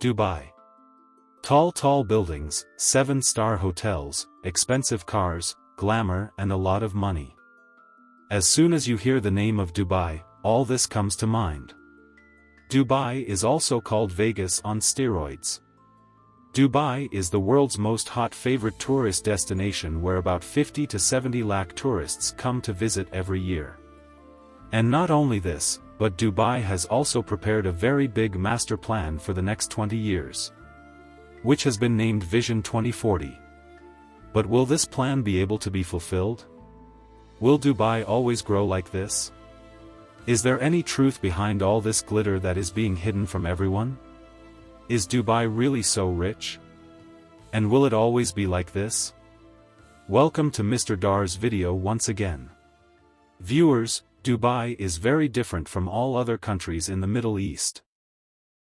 Dubai. Tall buildings, 7-star hotels, expensive cars, glamour and a lot of money. As soon as you hear the name of Dubai, all this comes to mind. Dubai is also called Vegas on steroids. Dubai is the world's most hot favorite tourist destination where about 50 to 70 lakh tourists come to visit every year. And not only this, but Dubai has also prepared a very big master plan for the next 20 years. Which has been named Vision 2040. But will this plan be able to be fulfilled? Will Dubai always grow like this? Is there any truth behind all this glitter that is being hidden from everyone? Is Dubai really so rich? And will it always be like this? Welcome to Mr. Dar's video once again. Viewers, Dubai is very different from all other countries in the Middle East.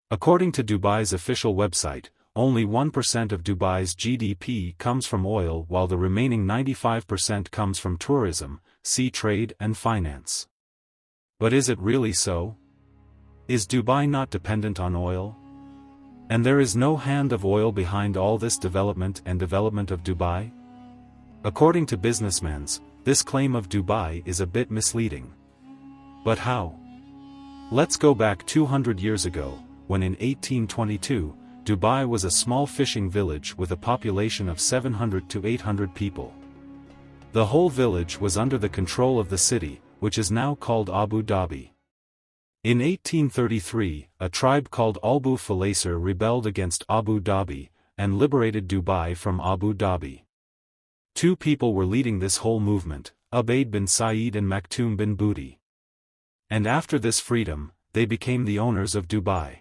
According to Dubai's official website, only 1% of Dubai's GDP comes from oil while the remaining 95% comes from tourism, sea trade and finance. But is it really so? Is Dubai not dependent on oil? And there is no hand of oil behind all this development of Dubai? According to businessmen, this claim of Dubai is a bit misleading. But how? Let's go back 200 years ago, when in 1822, Dubai was a small fishing village with a population of 700 to 800 people. The whole village was under the control of the city, which is now called Abu Dhabi. In 1833, a tribe called Albu Falaser rebelled against Abu Dhabi, and liberated Dubai from Abu Dhabi. Two people were leading this whole movement, Ubayd bin Said and Maktoum bin Budi. And after this freedom, they became the owners of Dubai.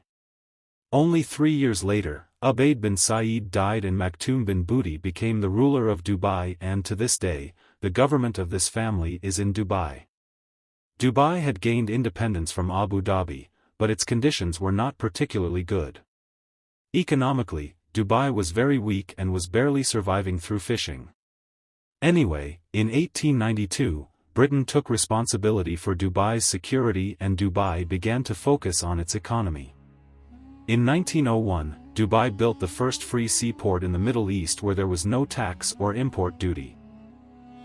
Only 3 years later, Ubayd bin Said died and Maktoum bin Budi became the ruler of Dubai, and to this day, the government of this family is in Dubai. Dubai had gained independence from Abu Dhabi, but its conditions were not particularly good. Economically, Dubai was very weak and was barely surviving through fishing. Anyway, in 1892, Britain took responsibility for Dubai's security and Dubai began to focus on its economy. In 1901, Dubai built the first free seaport in the Middle East where there was no tax or import duty.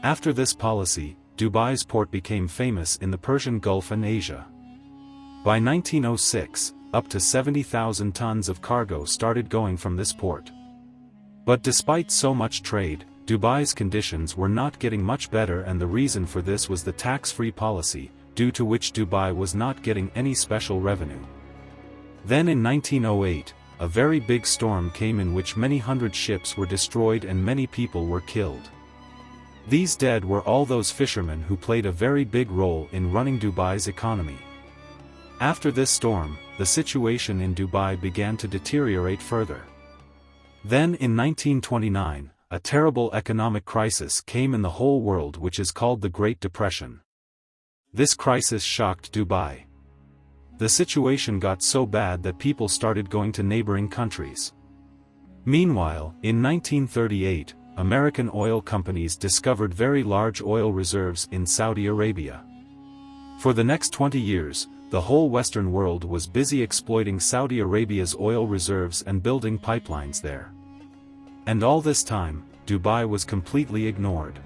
After this policy, Dubai's port became famous in the Persian Gulf and Asia. By 1906, up to 70,000 tons of cargo started going from this port. But despite so much trade, Dubai's conditions were not getting much better, and the reason for this was the tax-free policy, due to which Dubai was not getting any special revenue. Then in 1908, a very big storm came in which many hundred ships were destroyed and many people were killed. These dead were all those fishermen who played a very big role in running Dubai's economy. After this storm, the situation in Dubai began to deteriorate further. Then in 1929, a terrible economic crisis came in the whole world, which is called the Great Depression. This crisis shocked Dubai. The situation got so bad that people started going to neighboring countries. Meanwhile, in 1938, American oil companies discovered very large oil reserves in Saudi Arabia. For the next 20 years, the whole Western world was busy exploiting Saudi Arabia's oil reserves and building pipelines there. And all this time, Dubai was completely ignored.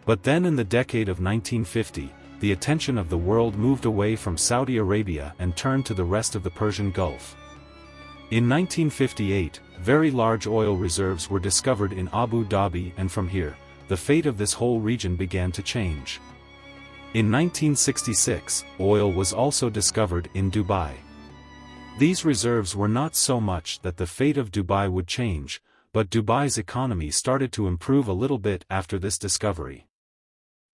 But then in the decade of 1950, the attention of the world moved away from Saudi Arabia and turned to the rest of the Persian Gulf. In 1958, very large oil reserves were discovered in Abu Dhabi, and from here, the fate of this whole region began to change. In 1966, oil was also discovered in Dubai. These reserves were not so much that the fate of Dubai would change, but Dubai's economy started to improve a little bit after this discovery.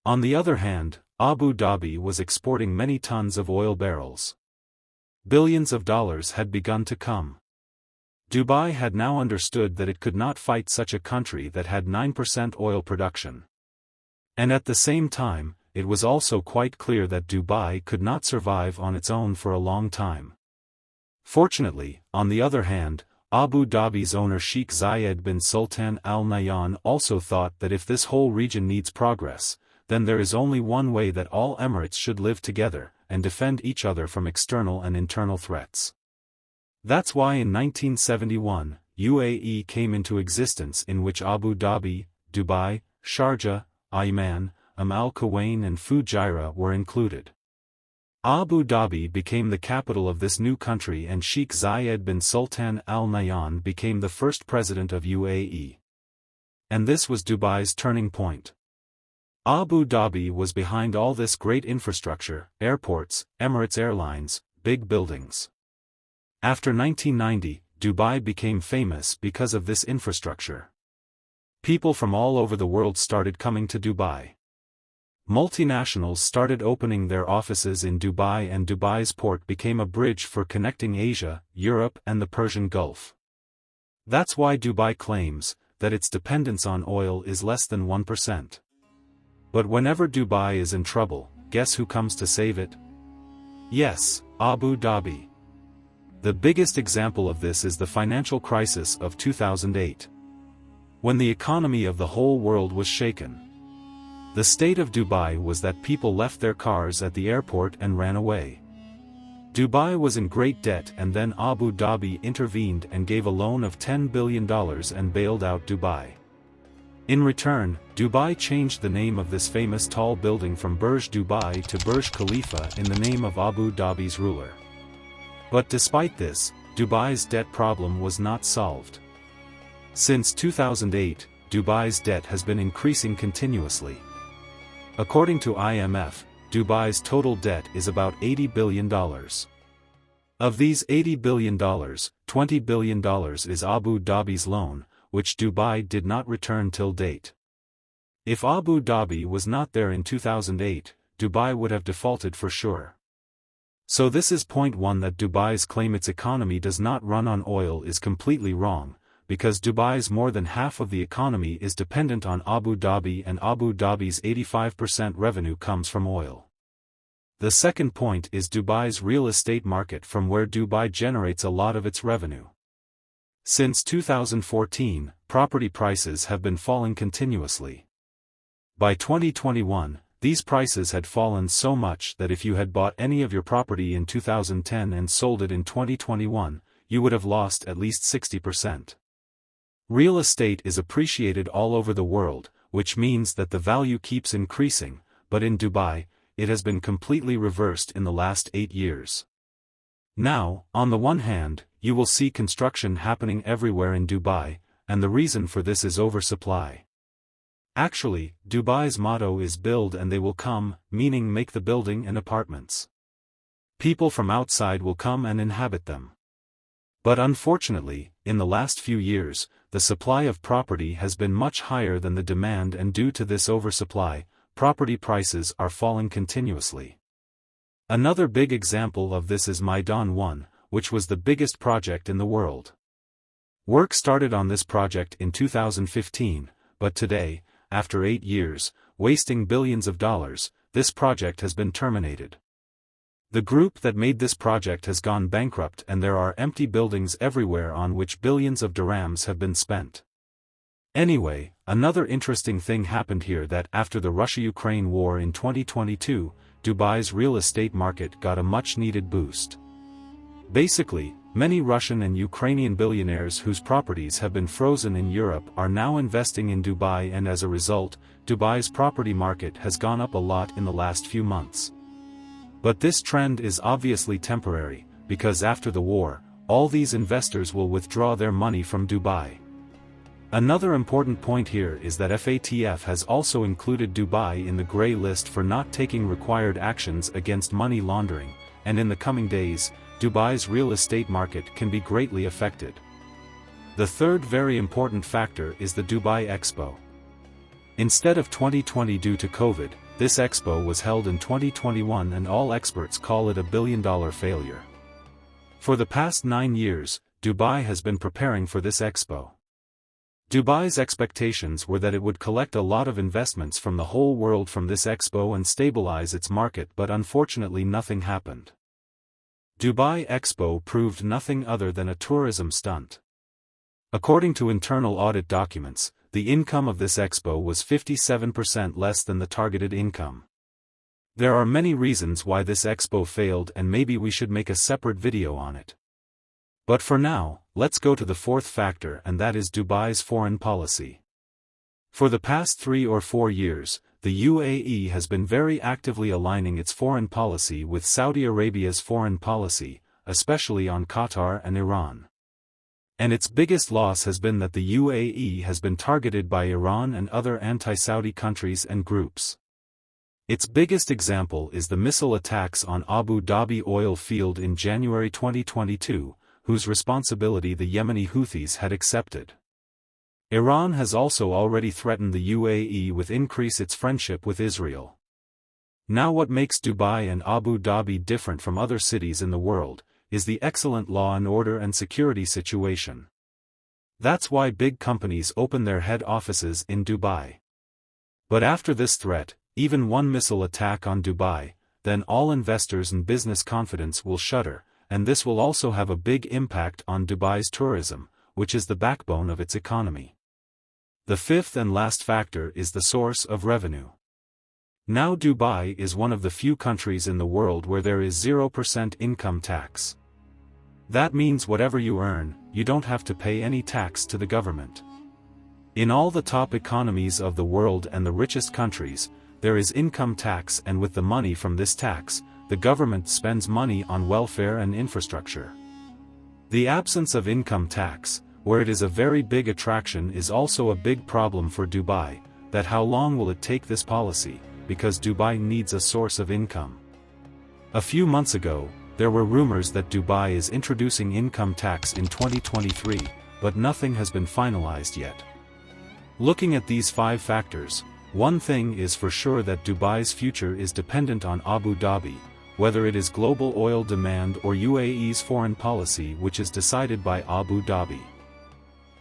On the other hand, Abu Dhabi was exporting many tons of oil barrels. Billions of dollars had begun to come. Dubai had now understood that it could not fight such a country that had 9% oil production. And at the same time, it was also quite clear that Dubai could not survive on its own for a long time. Fortunately, on the other hand, Abu Dhabi's owner Sheikh Zayed bin Sultan Al Nahyan also thought that if this whole region needs progress, then there is only one way: that all Emirates should live together, and defend each other from external and internal threats. That's why in 1971, UAE came into existence, in which Abu Dhabi, Dubai, Sharjah, Amman, Al Quwain and Fujairah were included. Abu Dhabi became the capital of this new country and Sheikh Zayed bin Sultan Al Nahyan became the first president of UAE. And this was Dubai's turning point. Abu Dhabi was behind all this great infrastructure, airports, Emirates Airlines, big buildings. After 1990, Dubai became famous because of this infrastructure. People from all over the world started coming to Dubai. Multinationals started opening their offices in Dubai and Dubai's port became a bridge for connecting Asia, Europe and the Persian Gulf. That's why Dubai claims that its dependence on oil is less than 1%. But whenever Dubai is in trouble, guess who comes to save it? Yes, Abu Dhabi. The biggest example of this is the financial crisis of 2008. When the economy of the whole world was shaken. The state of Dubai was that people left their cars at the airport and ran away. Dubai was in great debt and then Abu Dhabi intervened and gave a loan of $10 billion and bailed out Dubai. In return, Dubai changed the name of this famous tall building from Burj Dubai to Burj Khalifa in the name of Abu Dhabi's ruler. But despite this, Dubai's debt problem was not solved. Since 2008, Dubai's debt has been increasing continuously. According to IMF, Dubai's total debt is about $80 billion. Of these $80 billion, $20 billion is Abu Dhabi's loan, which Dubai did not return till date. If Abu Dhabi was not there in 2008, Dubai would have defaulted for sure. So this is point one, that Dubai's claim its economy does not run on oil is completely wrong, because Dubai's more than half of the economy is dependent on Abu Dhabi and Abu Dhabi's 85% revenue comes from oil. The second point is Dubai's real estate market, from where Dubai generates a lot of its revenue. Since 2014, property prices have been falling continuously. By 2021, these prices had fallen so much that if you had bought any of your property in 2010 and sold it in 2021, you would have lost at least 60%. Real estate is appreciated all over the world, which means that the value keeps increasing, but in Dubai, it has been completely reversed in the last 8 years. Now, on the one hand, you will see construction happening everywhere in Dubai, and the reason for this is oversupply. Actually, Dubai's motto is build and they will come, meaning make the building and apartments. People from outside will come and inhabit them. But unfortunately, in the last few years, the supply of property has been much higher than the demand, and due to this oversupply, property prices are falling continuously. Another big example of this is Maidan 1, which was the biggest project in the world. Work started on this project in 2015, but today, after 8 years, wasting billions of dollars, this project has been terminated. The group that made this project has gone bankrupt and there are empty buildings everywhere on which billions of dirhams have been spent. Anyway, another interesting thing happened here, that after the Russia-Ukraine war in 2022, Dubai's real estate market got a much-needed boost. Basically, many Russian and Ukrainian billionaires whose properties have been frozen in Europe are now investing in Dubai, and as a result, Dubai's property market has gone up a lot in the last few months. But this trend is obviously temporary, because after the war, all these investors will withdraw their money from Dubai. Another important point here is that FATF has also included Dubai in the grey list for not taking required actions against money laundering, and in the coming days, Dubai's real estate market can be greatly affected. The third very important factor is the Dubai Expo. Instead of 2020 due to COVID, this expo was held in 2021 and all experts call it a billion-dollar failure. For the past 9 years, Dubai has been preparing for this expo. Dubai's expectations were that it would collect a lot of investments from the whole world from this expo and stabilize its market, but unfortunately nothing happened. Dubai Expo proved nothing other than a tourism stunt. According to internal audit documents, the income of this expo was 57% less than the targeted income. There are many reasons why this expo failed, and maybe we should make a separate video on it. But for now, let's go to the fourth factor, and that is Dubai's foreign policy. For the past 3 or 4 years, the UAE has been very actively aligning its foreign policy with Saudi Arabia's foreign policy, especially on Qatar and Iran. And its biggest loss has been that the UAE has been targeted by Iran and other anti-Saudi countries and groups. Its biggest example is the missile attacks on Abu Dhabi oil field in January 2022, whose responsibility the Yemeni Houthis had accepted. Iran has also already threatened the UAE with increase its friendship with Israel. Now what makes Dubai and Abu Dhabi different from other cities in the world, is the excellent law and order and security situation. That's why big companies open their head offices in Dubai. But after this threat, even one missile attack on Dubai, then all investors and business confidence will shudder, and this will also have a big impact on Dubai's tourism, which is the backbone of its economy. The fifth and last factor is the source of revenue. Now Dubai is one of the few countries in the world where there is 0% income tax. That means whatever you earn, you don't have to pay any tax to the government. In all the top economies of the world and the richest countries, there is income tax, and with the money from this tax, the government spends money on welfare and infrastructure. The absence of income tax, where it is a very big attraction, is also a big problem for Dubai. That how long will it take this policy, because Dubai needs a source of income. A few months ago, there were rumors that Dubai is introducing income tax in 2023, but nothing has been finalized yet. Looking at these 5 factors, one thing is for sure, that Dubai's future is dependent on Abu Dhabi, whether it is global oil demand or UAE's foreign policy, which is decided by Abu Dhabi.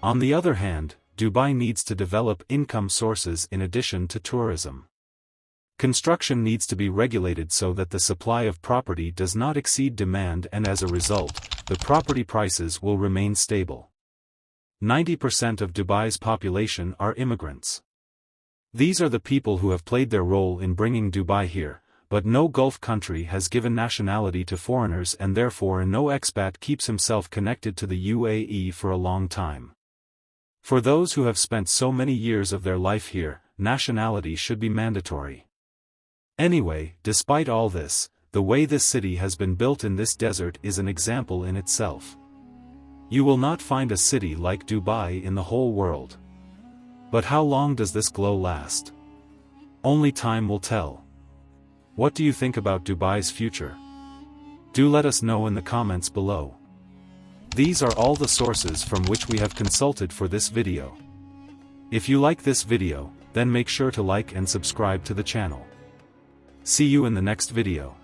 On the other hand, Dubai needs to develop income sources in addition to tourism. Construction needs to be regulated so that the supply of property does not exceed demand, and as a result, the property prices will remain stable. 90% of Dubai's population are immigrants. These are the people who have played their role in bringing Dubai here, but no Gulf country has given nationality to foreigners, and therefore no expat keeps himself connected to the UAE for a long time. For those who have spent so many years of their life here, nationality should be mandatory. Anyway, despite all this, the way this city has been built in this desert is an example in itself. You will not find a city like Dubai in the whole world. But how long does this glow last? Only time will tell. What do you think about Dubai's future? Do let us know in the comments below. These are all the sources from which we have consulted for this video. If you like this video, then make sure to like and subscribe to the channel. See you in the next video.